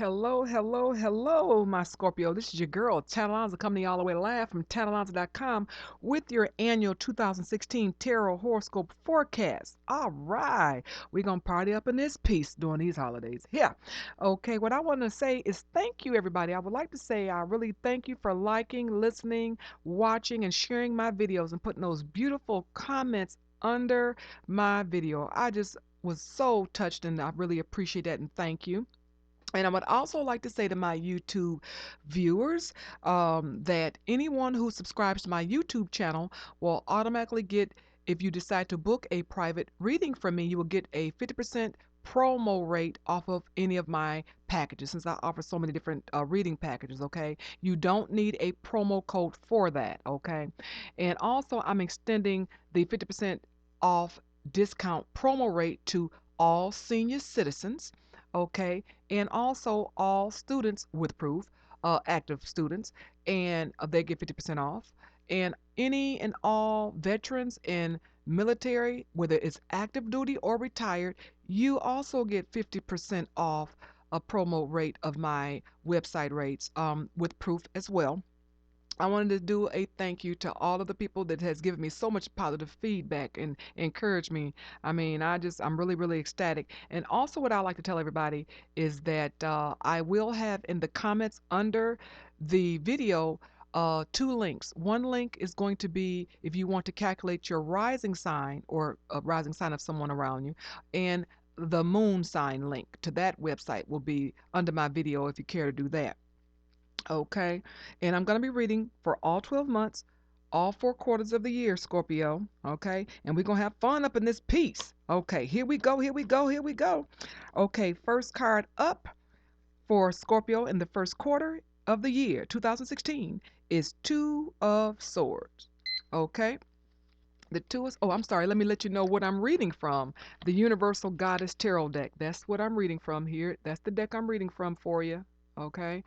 Hello, hello, hello, my Scorpio. This is your girl, Tanna Alonza, coming to you all the way live from TannaAlonza.com with your annual 2016 Tarot Horoscope forecast. All right, we're going to party up in this piece during these holidays. Yeah. Okay, what I want to say is thank you, everybody. I would like to say I really thank you for liking, listening, watching, and sharing my videos and putting those beautiful comments under my video. I just was so touched and I really appreciate that and thank you. And I would also like to say to my YouTube viewers that anyone who subscribes to my YouTube channel will automatically get, if you decide to book a private reading from me, you will get a 50% promo rate off of any of my packages since I offer so many different reading packages, okay? You don't need a promo code for that, okay? And also, I'm extending the 50% off discount promo rate to all senior citizens, okay? And also all students with proof, active students, and they get 50% off. And any and all veterans in military, whether it's active duty or retired, you also get 50% off a promo rate of my website rates with proof as well. I wanted to do a thank you to all of the people that has given me so much positive feedback and encouraged me. I mean, I'm really, really ecstatic. And also, what I like to tell everybody is that I will have in the comments under the video two links. One link is going to be if you want to calculate your rising sign or a rising sign of someone around you, and the moon sign link to that website will be under my video if you care to do that. Okay. And I'm going to be reading for all 12 months, all 4 quarters of the year, Scorpio. Okay. And we're going to have fun up in this piece. Okay. Here we go. Here we go. Here we go. Okay. First card up for Scorpio in the first quarter of the year, 2016, is Two of Swords. Okay. The two is, oh, I'm sorry. Let me let you know what I'm reading from. The Universal Goddess Tarot deck. That's what I'm reading from here. That's the deck I'm reading from for you. Okay.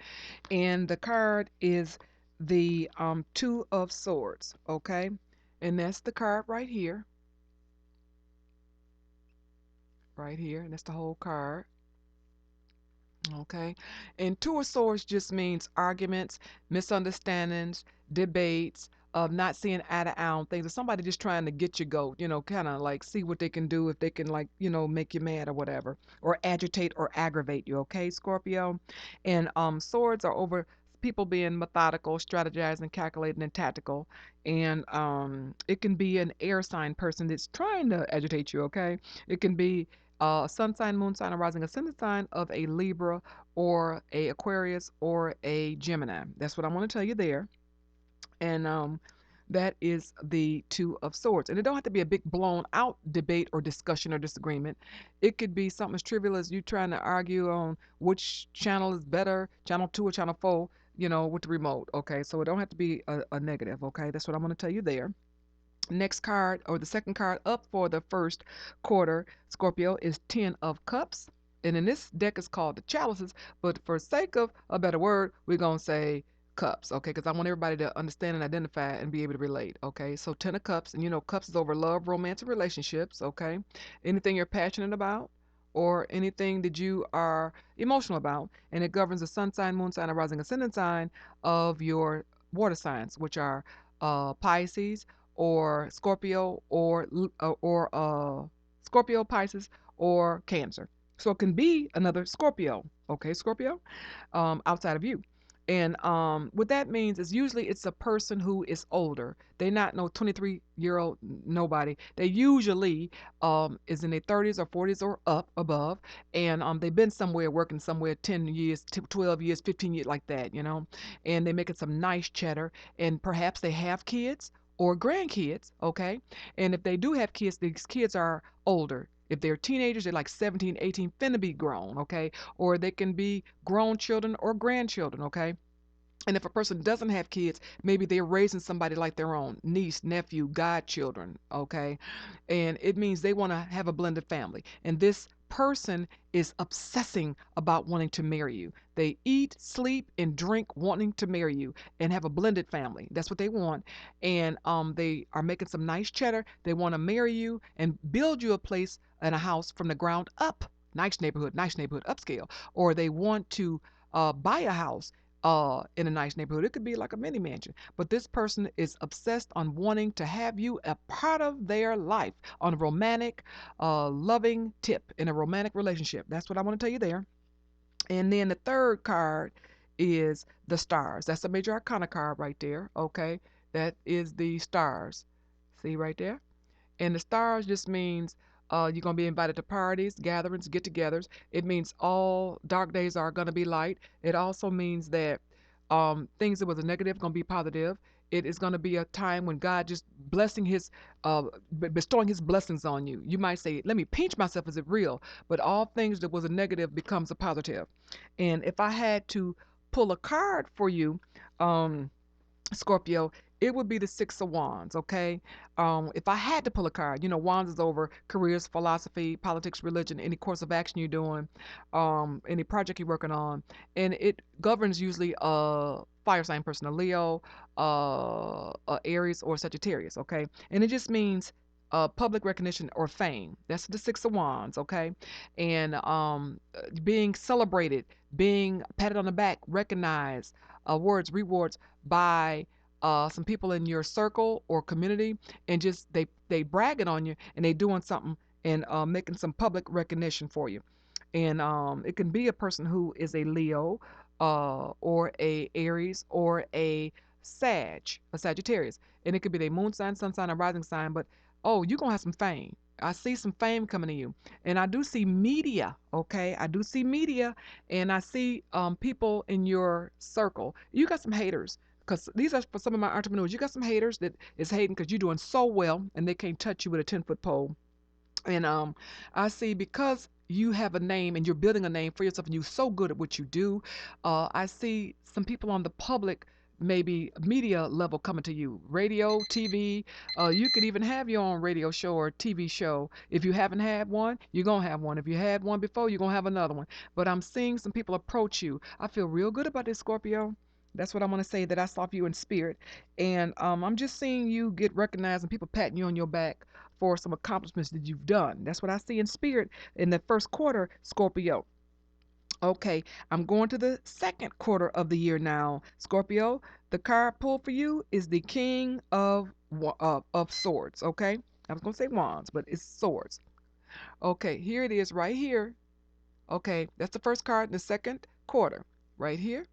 And the card is the Two of Swords, okay? And that's the card right here, and that's the whole card, okay? And Two of Swords just means arguments, misunderstandings, debates, of not seeing eye to eye on things, or somebody just trying to get you goat, kind of like see what they can do if they can, like, make you mad or whatever, or agitate or aggravate you, okay, Scorpio? And swords are over people being methodical, strategizing, calculating, and tactical. And it can be an air sign person that's trying to agitate you, okay? It can be sun sign, moon sign, or rising ascendant sign of a Libra or a Aquarius or a Gemini. That's what I want to tell you there. And that is the Two of Swords. And it don't have to be a big blown out debate or discussion or disagreement. It could be something as trivial as you trying to argue on which channel is better, channel 2 or channel 4, with the remote. Okay, so it don't have to be a negative. Okay, that's what I'm going to tell you there. Next card, or the second card up for the first quarter, Scorpio, is Ten of Cups. And in this deck is called the Chalices, but for sake of a better word, we're going to say cups, okay? Because I want everybody to understand and identify and be able to relate, okay? So Ten of Cups, and cups is over love, romance, and relationships, okay? Anything you're passionate about or anything that you are emotional about, and it governs the sun sign, moon sign, and rising ascendant sign of your water signs, which are Pisces, or Scorpio, or Scorpio, Pisces, or Cancer. So it can be another Scorpio, okay, Scorpio, outside of you. And what that means is usually it's a person who is older. They're not no 23-year-old nobody. They usually is in their 30s or 40s or up above, and they've been somewhere working somewhere 10 years, 12 years, 15 years, like that, and they're making some nice cheddar, and perhaps they have kids or grandkids, okay? And if they do have kids, these kids are older. If they're teenagers, they're like 17, 18, finna be grown, okay? Or they can be grown children or grandchildren, okay? And if a person doesn't have kids, maybe they're raising somebody like their own niece, nephew, godchildren, okay? And it means they want to have a blended family. And this person is obsessing about wanting to marry you. They eat, sleep, and drink wanting to marry you and have a blended family. That's what they want. And they are making some nice cheddar. They want to marry you and build you a place and a house from the ground up. nice neighborhood, upscale, or they want to buy a house in a nice neighborhood. It could be like a mini mansion, but this person is obsessed on wanting to have you a part of their life on a romantic, loving tip in a romantic relationship. That's what I want to tell you there. And then the third card is the stars. That's a major arcana card right there. Okay, that is the stars. See right there? And the stars just means you're going to be invited to parties, gatherings, get togethers. It means all dark days are going to be light. It also means that things that was a negative going to be positive. It is going to be a time when God just blessing his, bestowing his blessings on you. You might say, let me pinch myself, is it real? But all things that was a negative becomes a positive. And if I had to pull a card for you, um, Scorpio, it would be the Six of Wands, okay? If I had to pull a card, Wands is over careers, philosophy, politics, religion, any course of action you're doing, any project you're working on. And it governs usually a fire sign person, a Leo, a Aries, or Sagittarius, okay? And it just means public recognition or fame. That's the Six of Wands, okay? And being celebrated, being patted on the back, recognized, awards, rewards by some people in your circle or community, and just they bragging on you and they doing something and making some public recognition for you. And it can be a person who is a Leo, or a Aries, or a Sagittarius, and it could be their moon sign, sun sign, or rising sign. But oh, you're gonna have some fame. I see some fame coming to you, and I do see media. Okay, I do see media, and I see people in your circle. You got some haters, because these are for some of my entrepreneurs. You got some haters that is hating because you're doing so well, and they can't touch you with a 10-foot pole. And I see, because you have a name and you're building a name for yourself and you're so good at what you do, I see some people on the public, maybe media level, coming to you. Radio, TV. You could even have your own radio show or TV show. If you haven't had one, you're going to have one. If you had one before, you're going to have another one. But I'm seeing some people approach you. I feel real good about this, Scorpio. That's what I want to say, that I saw for you in spirit. And I'm just seeing you get recognized and people patting you on your back for some accomplishments that you've done. That's what I see in spirit in the first quarter, Scorpio. Okay, I'm going to the second quarter of the year now, Scorpio. The card pulled for you is the King of Swords. Okay, I was going to say wands, but it's swords. Okay, here it is, right here. Okay, that's the first card in the second quarter, right here.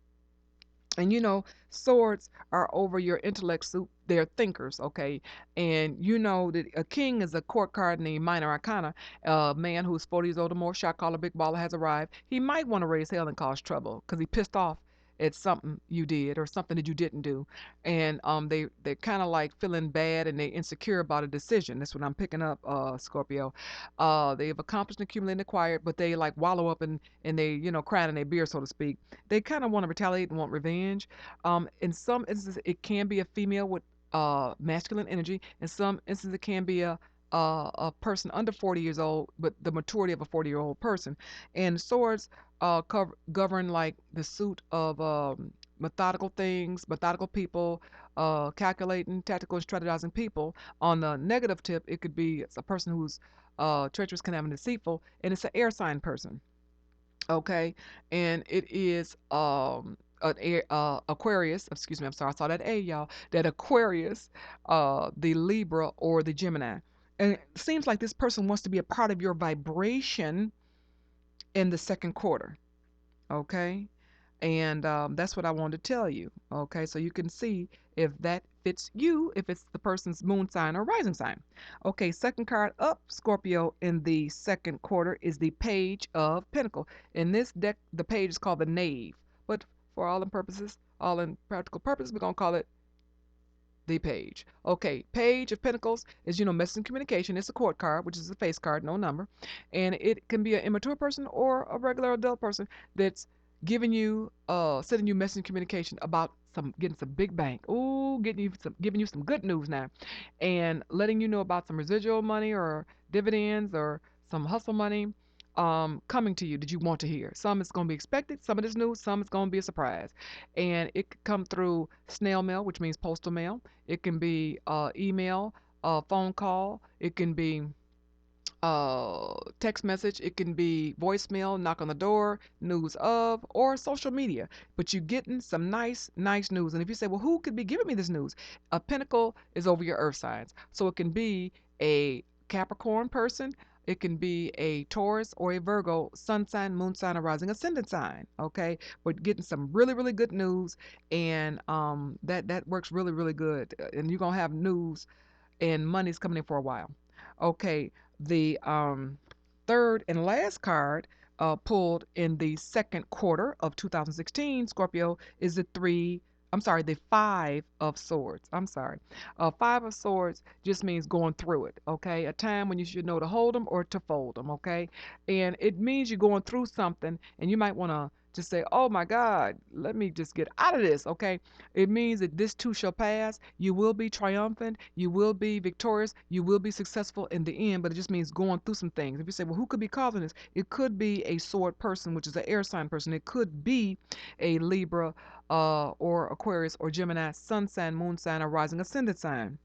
And swords are over your intellect suit. They're thinkers, okay? And you know that a king is a court card in the minor arcana. A man who's 40 years old or more, shot caller, big baller, has arrived. He might want to raise hell and cause trouble because he pissed off at something you did or something that you didn't do. And they're kind of like feeling bad and they insecure about a decision. That's what I'm picking up, Scorpio. They've accomplished, accumulated, and acquired, but they like wallow up and they, crying in their beer, so to speak. They kind of want to retaliate and want revenge. In some instances, it can be a female with masculine energy. In some instances, it can be a person under 40 years old, but the maturity of a 40-year-old person. And swords govern like the suit of methodical things, methodical people, calculating, tactical, and strategizing people. On the negative tip, it could be a person who's treacherous, conniving, deceitful, and it's an air sign person. Okay, and it is Aquarius. Excuse me, I'm sorry, I saw that A, y'all. That Aquarius, the Libra or the Gemini. And it seems like this person wants to be a part of your vibration in the second quarter. Okay, and that's what I wanted to tell you. Okay, so you can see if that fits you, if it's the person's moon sign or rising sign. Okay, second card up, Scorpio, in the second quarter is the Page of Pentacle. In this deck, the page is called the Knave, but for all in purposes, all in practical purposes, we're gonna call it the Page. Okay, Page of Pentacles is, message and communication. It's a court card, which is a face card, no number. And it can be an immature person or a regular adult person that's giving you, sending you message and communication about getting some big bank. Ooh, giving you some good news now. And letting you know about some residual money or dividends or some hustle money coming to you that you want to hear. Some is going to be expected, some of this news, some is going to be a surprise. And it could come through snail mail, which means postal mail. It can be email, phone call. It can be text message. It can be voicemail, knock on the door, news of, or social media. But you're getting some nice news. And if you say, well, who could be giving me this news? A pentacle is over your earth signs. So it can be a Capricorn person. It can be a Taurus or a Virgo, sun sign, moon sign, or rising ascendant sign. Okay, but getting some really good news, and that works really good. And you're gonna have news and money's coming in for a while. Okay, the third and last card pulled in the second quarter of 2016, Scorpio, is the Five of Swords. I'm sorry. Five of Swords just means going through it, okay? A time when you should know to hold them or to fold them, okay? And it means you're going through something and you might want to just say, oh my God, let me just get out of this, okay? It means that this too shall pass. You will be triumphant. You will be victorious. You will be successful in the end, but it just means going through some things. If you say, well, who could be causing this? It could be a sword person, which is an air sign person. It could be a Libra or Aquarius or Gemini, sun sign, moon sign, or rising ascendant sign.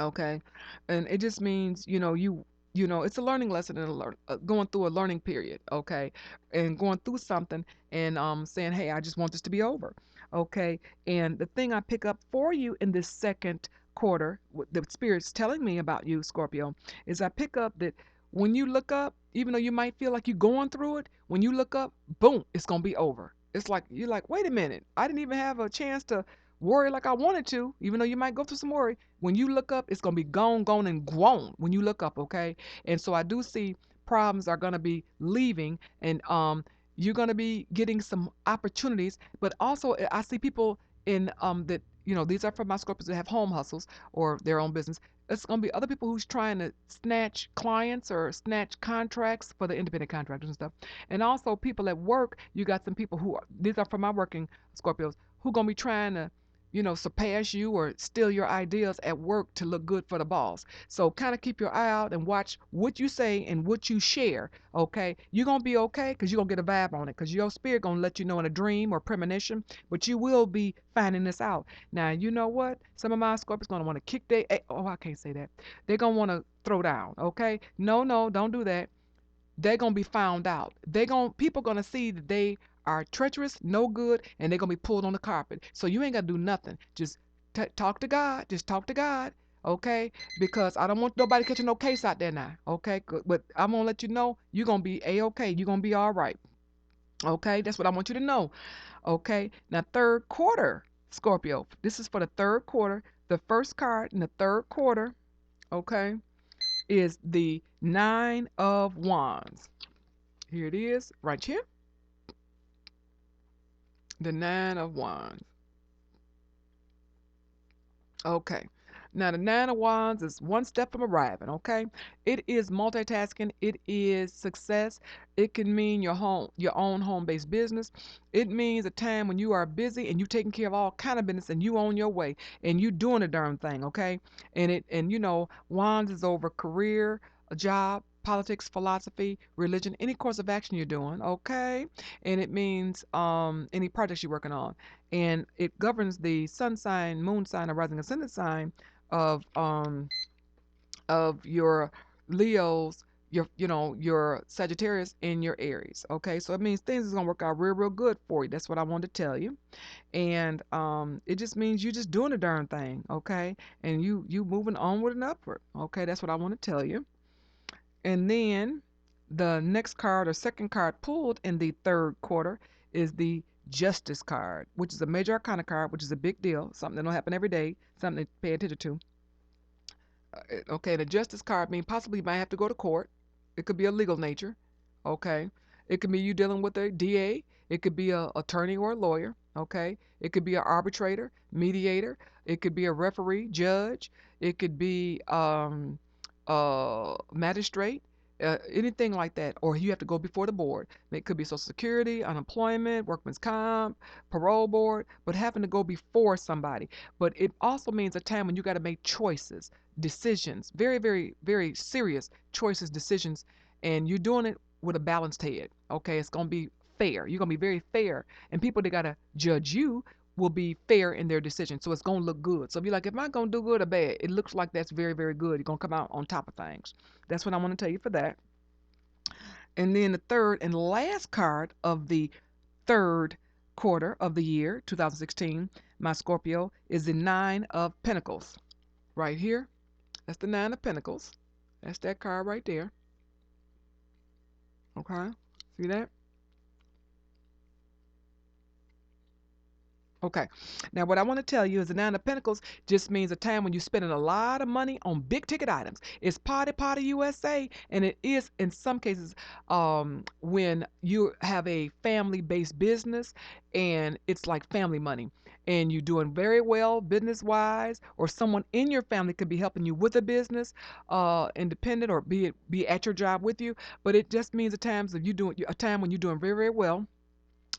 Okay, and it just means it's a learning lesson and going through a learning period. Okay, and going through something and saying, hey, I just want this to be over. Okay, and the thing I pick up for you in this second quarter, what the spirit's telling me about you, Scorpio, is I pick up that when you look up, even though you might feel like you're going through it, when you look up, boom, it's gonna be over. It's like you're like, wait a minute, I didn't even have a chance to worry like I wanted to, even though you might go through some worry. When you look up, it's gonna be gone, and grown when you look up, okay? And so I do see problems are gonna be leaving, and you're gonna be getting some opportunities. But also, I see people in that these are for my Scorpios that have home hustles or their own business. It's gonna be other people who's trying to snatch clients or snatch contracts for the independent contractors and stuff. And also people at work, you got some people who are these are for my working Scorpios who gonna be trying to surpass you or steal your ideas at work to look good for the boss. So kind of keep your eye out and watch what you say and what you share. Okay, you're gonna be okay because you're gonna get a vibe on it because your spirit gonna let you know in a dream or premonition, but you will be finding this out. Now you know what? Some of my Scorpios gonna want to kick their oh, I can't say that. They're gonna want to throw down. Okay, no, don't do that. They're gonna be found out. People gonna see that they are treacherous, no good, and they're gonna be pulled on the carpet. So you ain't gotta do nothing. Just talk to God. Just talk to God, okay? Because I don't want nobody catching no case out there now, okay? But I'm gonna let you know you're gonna be a-okay. You're gonna be all right, okay? That's what I want you to know, okay? Now third quarter, Scorpio. This is for the third quarter. The first card in the third quarter, okay, is the Nine of Wands. Here it is, right here. The Nine of Wands. Okay. Now the Nine of Wands is one step from arriving, okay? It is multitasking, it is success. It can mean your own home-based business. It means a time when you are busy and you taking care of all kind of business and you on your way and you doing a darn thing, okay? And Wands is over career, a job, politics, philosophy, religion, any course of action you're doing, okay? And it means any projects you're working on, and it governs the sun sign, moon sign, or rising ascendant sign of um of your Leos, your Sagittarius, and your Aries. Okay, so it means things is gonna work out real good for you. That's what I wanted to tell you, and it just means you just doing a darn thing. Okay, and you moving onward and upward. Okay, that's what I want to tell you. And then the next card or second card pulled in the third quarter is the Justice card, which is a major arcana card, which is a big deal, something that don't happen every day, something to pay attention to. Okay, the Justice card means possibly you might have to go to court. It could be a legal nature. Okay, it could be you dealing with a DA. It could be a attorney or a lawyer. Okay, it could be an arbitrator, mediator. It could be a referee, judge. It could be magistrate, anything like that, or you have to go before the board. It could be Social Security, unemployment, workman's comp, parole board, but having to go before somebody. But it also means a time when you got to make choices, decisions, very serious choices, decisions, and you're doing it with a balanced head. Okay, it's gonna be fair. You're gonna be very fair, and people they gotta judge you will be fair in their decision. So it's going to look good. So if you're like, am I going to do good or bad? It looks like that's very, very good. You're going to come out on top of things. That's what I want to tell you for that. And then the third and last card of the third quarter of the year, 2016, my Scorpio, is the Nine of Pentacles. Right here, that's the Nine of Pentacles. That's that card right there. Okay, see that? Okay. Now, what I want to tell you is the Nine of Pentacles just means a time when you're spending a lot of money on big ticket items. It's party USA, and it is in some cases when you have a family based business and it's like family money. And you're doing very well business wise, or someone in your family could be helping you with a business, independent, or be at your job with you. But it just means a time when you're doing very, very well.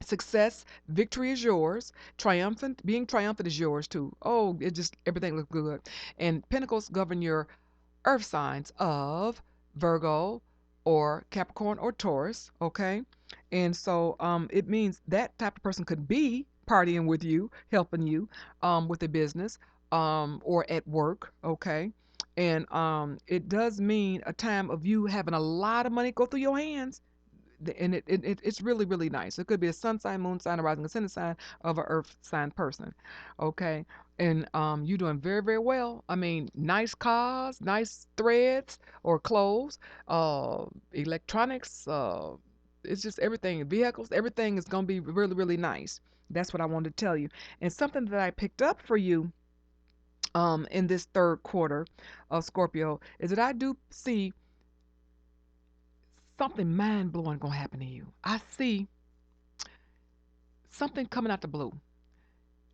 Success, victory is yours. Triumphant, being triumphant is yours too. Oh, it just everything looks good. And Pentacles govern your earth signs of Virgo or Capricorn or Taurus, okay? And so it means that type of person could be partying with you, helping you with the business or at work, okay? And it does mean a time of you having a lot of money go through your hands, and it's really, really nice. It could be a sun sign, moon sign, a rising ascendant sign of an earth sign person. Okay. And you're doing very, very well. I mean, nice cars, nice threads or clothes, electronics, it's just everything, vehicles, everything is gonna be really, really nice. That's what I wanted to tell you. And something that I picked up for you in this third quarter of Scorpio is that I do see something mind blowing gonna happen to you. I see something coming out the blue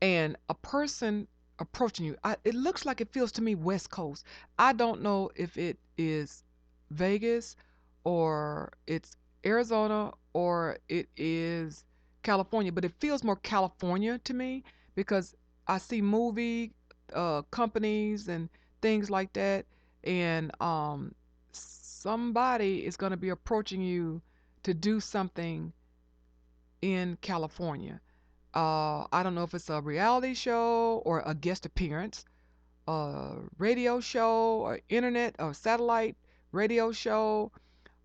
and a person approaching you. It looks like, it feels to me West Coast. I don't know if it is Vegas or it's Arizona or it is California, but it feels more California to me because I see movie companies and things like that, and somebody is going to be approaching you to do something in California. I don't know if it's a reality show or a guest appearance, a radio show, or internet or satellite radio show.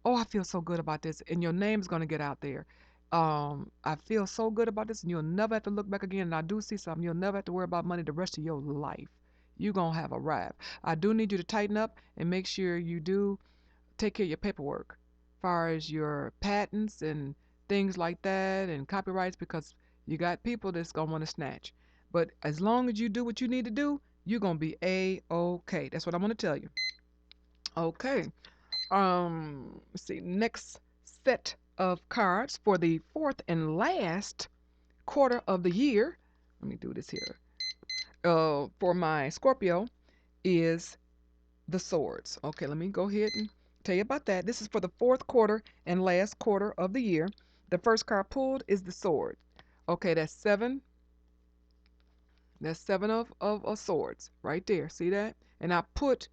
Oh, I feel so good about this, and your name's gonna get out there. I feel so good about this, and you'll never have to look back again. And I do see something. You'll never have to worry about money the rest of your life. You're gonna have arrived. I do need you to tighten up and make sure you do take care of your paperwork, as far as your patents and things like that and copyrights, because you got people that's gonna want to snatch. But as long as you do what you need to do, you're gonna be a-okay. That's what I'm gonna tell you. Okay. Let's see. Next set of cards for the fourth and last quarter of the year. Let me do this here. For my Scorpio is the swords. Okay, let me go ahead and tell you about that. This is for the fourth quarter and last quarter of the year. The first card pulled is the sword. Okay, that's seven. That's seven of swords right there. See that? And I put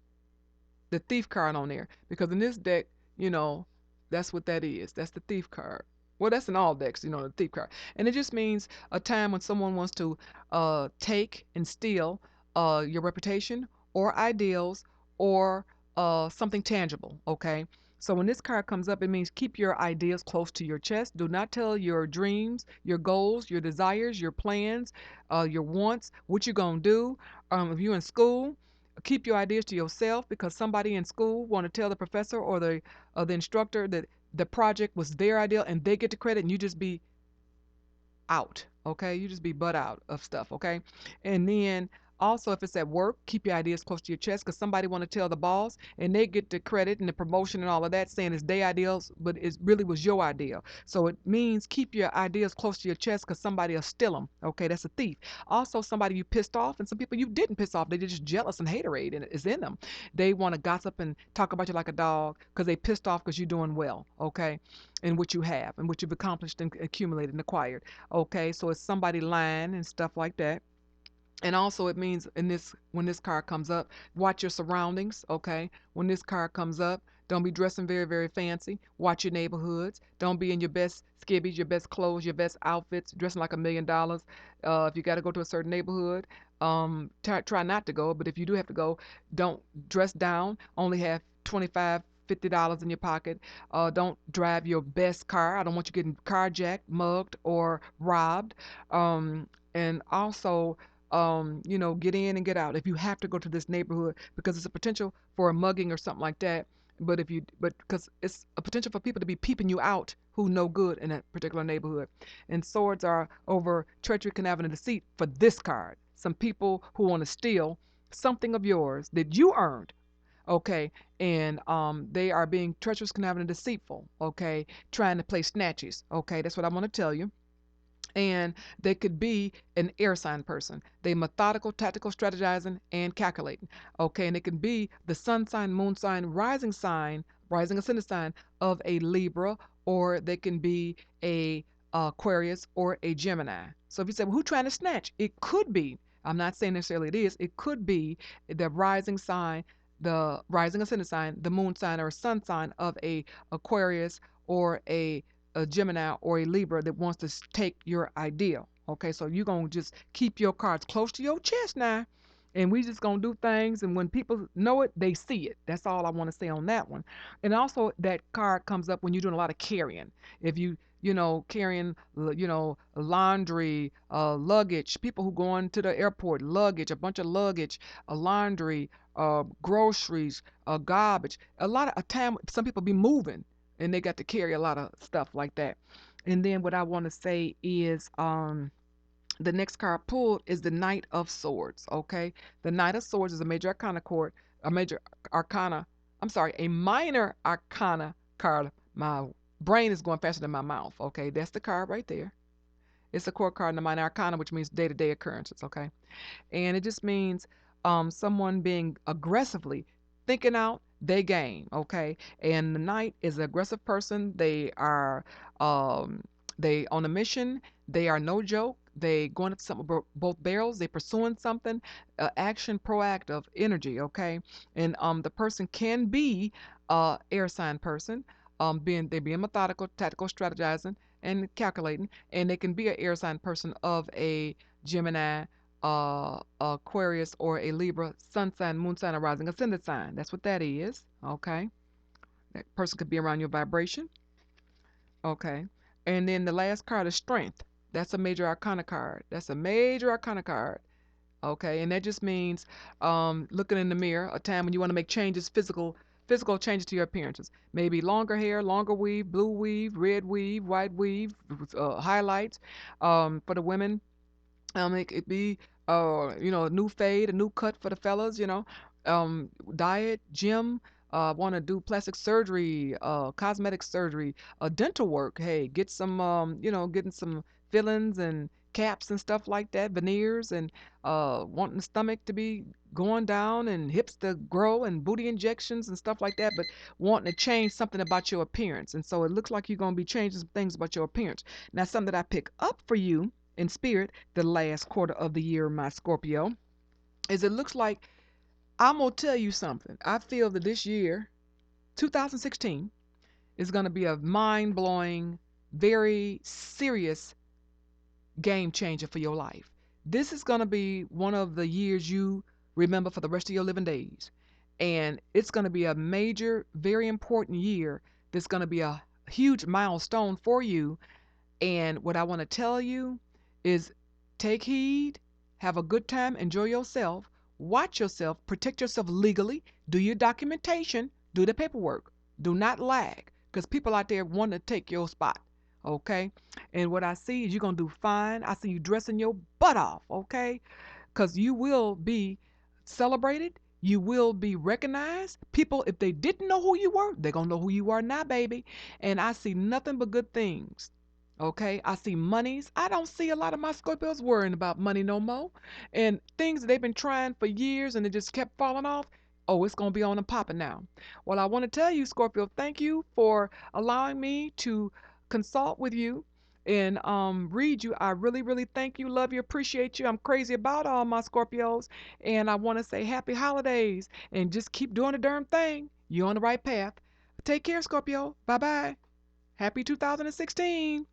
the thief card on there because in this deck, you know, that's what that is. That's the thief card. Well, that's in all decks, the thief card. And it just means a time when someone wants to take and steal your reputation or ideals or something tangible, okay? So when this card comes up, it means keep your ideas close to your chest. Do not tell your dreams, your goals, your desires, your plans, your wants, what you're going to do. If you're in school, keep your ideas to yourself because somebody in school want to tell the professor or the instructor that the project was their idea and they get the credit and you just be out. Okay, you just be butt out of stuff. Okay, and then also if it's at work, keep your ideas close to your chest because somebody want to tell the boss and they get the credit and the promotion and all of that, saying it's their ideals, but it really was your idea. So it means keep your ideas close to your chest because somebody will steal them. Okay, that's a thief. Also, somebody you pissed off, and some people you didn't piss off, they're just jealous and haterade, and it's in them. They want to gossip and talk about you like a dog because they pissed off because you're doing well. Okay, and what you have and what you've accomplished and accumulated and acquired. Okay, so it's somebody lying and stuff like that. And also it means in this when this card comes up, watch your surroundings. Okay, when this card comes up, Don't be dressing very, very fancy. Watch your neighborhoods. Don't be in your best skibbies, your best clothes, your best outfits, dressing like $1 million. If you got to go to a certain neighborhood, try not to go. But if you do have to go, don't dress down. Only have 25, $50 in your pocket. Don't drive your best car. I don't want you getting carjacked, mugged, or robbed. And also, get in and get out if you have to go to this neighborhood because it's a potential for a mugging or something like that. But because it's a potential for people to be peeping you out who no good in that particular neighborhood. And swords are over treachery, conniving, and deceit for this card. Some people who want to steal something of yours that you earned, okay, and they are being treacherous, conniving, and deceitful, okay, trying to play snatches, okay. That's what I want to tell you. And they could be an air sign person. They methodical, tactical, strategizing, and calculating. Okay, and it can be the sun sign, moon sign, rising ascendant sign of a Libra, or they can be a Aquarius or a Gemini. So if you say, well, who's trying to snatch? It could be. I'm not saying necessarily it is. It could be the rising sign, the rising ascendant sign, the moon sign or sun sign of a Aquarius or a Gemini or a Libra that wants to take your idea. Okay, so you're going to just keep your cards close to your chest now. And we just going to do things. And when people know it, they see it. That's all I want to say on that one. And also, that card comes up when you're doing a lot of carrying. If carrying, laundry, luggage, people who go into the airport, luggage, a bunch of luggage, laundry, groceries, garbage. A lot of a time, some people be moving and they got to carry a lot of stuff like that. And then what I want to say is the next card pulled is the Knight of Swords. Okay, the Knight of Swords is a major arcana card, a major arcana. I'm sorry, a minor arcana card. My brain is going faster than my mouth. Okay, that's the card right there. It's a core card in the minor arcana, which means day-to-day occurrences. Okay, and it just means someone being aggressively thinking out their game, okay? And the knight is an aggressive person. Um, they on a mission. They are no joke. They going up something both barrels. They pursuing something, action, proactive energy, okay? And the person can be air sign person, being methodical, tactical, strategizing, and calculating, and they can be an air sign person of a Gemini, Aquarius, or a Libra, sun sign, moon sign, or rising ascendant sign. That's what that is. Okay. That person could be around your vibration. Okay. And then the last card is strength. That's a major arcana card. That's a major arcana card. Okay. And that just means looking in the mirror, a time when you want to make changes, physical changes to your appearances. Maybe longer hair, longer weave, blue weave, red weave, white weave, highlights. For the women, it could be, a new fade, a new cut for the fellas, diet, gym, want to do plastic surgery, cosmetic surgery, dental work. Hey, get some, getting some fillings and caps and stuff like that, veneers, and wanting the stomach to be going down and hips to grow and booty injections and stuff like that, but wanting to change something about your appearance. And so it looks like you're going to be changing some things about your appearance. Now, something that I pick up for you in spirit the last quarter of the year, my Scorpio, is it looks like I'm going to tell you something. I feel that this year, 2016, is going to be a mind blowing, very serious game changer for your life. This is going to be one of the years you remember for the rest of your living days. And it's going to be a major, very important year that's going to be a huge milestone for you. And what I want to tell you is take heed, have a good time, enjoy yourself, watch yourself, protect yourself legally, do your documentation, do the paperwork. Do not lag because people out there want to take your spot. Okay? And what I see is you're going to do fine. I see you dressing your butt off. Okay? Because you will be celebrated. You will be recognized. People, if they didn't know who you were, they're going to know who you are now, baby. And I see nothing but good things. Okay, I see monies. I don't see a lot of my Scorpios worrying about money no more. And things that they've been trying for years and it just kept falling off. Oh, it's going to be on and popping now. Well, I want to tell you, Scorpio, thank you for allowing me to consult with you and read you. I really, really thank you, love you, appreciate you. I'm crazy about all my Scorpios. And I want to say happy holidays and just keep doing the darn thing. You're on the right path. Take care, Scorpio. Bye bye. Happy 2016.